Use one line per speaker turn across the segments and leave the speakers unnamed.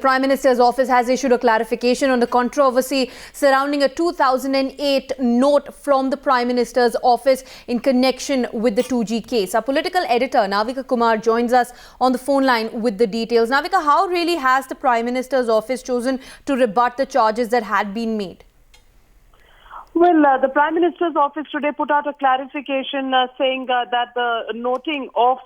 Prime Minister's office has issued a clarification on the controversy surrounding a 2008 note from the Prime Minister's office in connection with the 2G case. Our political editor, Navika Kumar, joins us on the phone line with the details. Navika, how really has the Prime Minister's office chosen to rebut the charges that had been made?
Well, the Prime Minister's office today put out a clarification saying that the noting of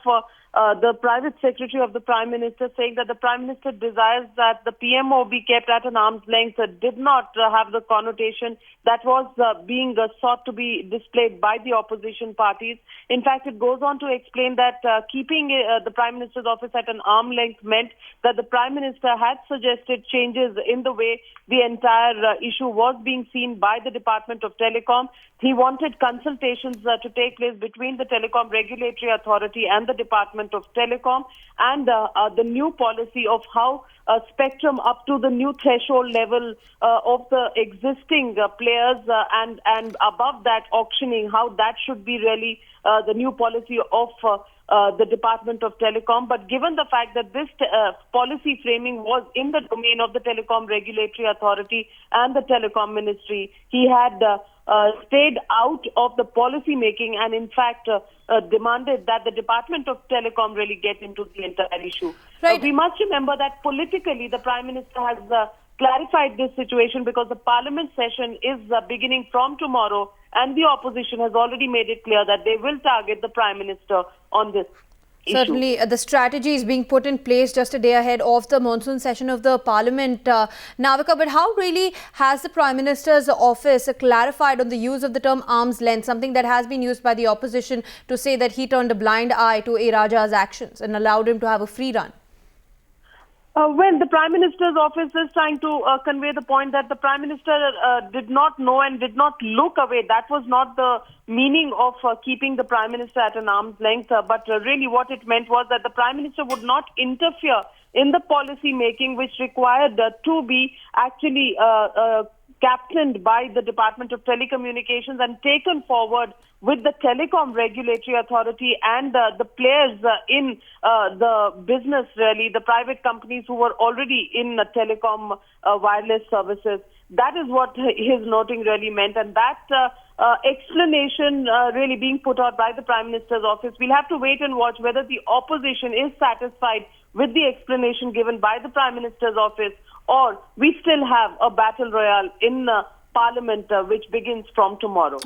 the private secretary of the Prime Minister saying that the Prime Minister desires that the PMO be kept at an arm's length did not have the connotation that was being sought to be displayed by the opposition parties. In fact, it goes on to explain that keeping the Prime Minister's office at an arm's length meant that the Prime Minister had suggested changes in the way the entire issue was being seen by the Department of Telecom. He wanted consultations to take place between the Telecom Regulatory Authority and the Department of Telecom and the new policy of how spectrum up to the new threshold level of the existing players and above that auctioning, how that should be really the new policy of the Department of Telecom. But given the fact that this policy framing was in the domain of the Telecom Regulatory Authority and the Telecom Ministry, he had stayed out of the policy making and in fact demanded that the Department of Telecom really get into the entire issue.
Right.
We must remember that politically the Prime Minister has clarified this situation because the Parliament session is beginning from tomorrow and the opposition has already made it clear that they will target the Prime Minister on this issue.
Certainly, the strategy is being put in place just a day ahead of the monsoon session of the Parliament, Navika. But how really has the Prime Minister's office clarified on the use of the term arm's length, something that has been used by the opposition to say that he turned a blind eye to A. Raja's actions and allowed him to have a free run?
Well, the Prime Minister's office is trying to convey the point that the Prime Minister did not know and did not look away. That was not the meaning of keeping the Prime Minister at an arm's length. But really what it meant was that the Prime Minister would not interfere in the policy making which required to be actually captained by the Department of Telecommunications and taken forward with the Telecom Regulatory Authority and the players in the business, really, the private companies who were already in telecom wireless services. That is what his noting really meant. And that explanation really being put out by the Prime Minister's office, we'll have to wait and watch whether the opposition is satisfied with the explanation given by the Prime Minister's office, or we still have a battle royale in Parliament which begins from tomorrow.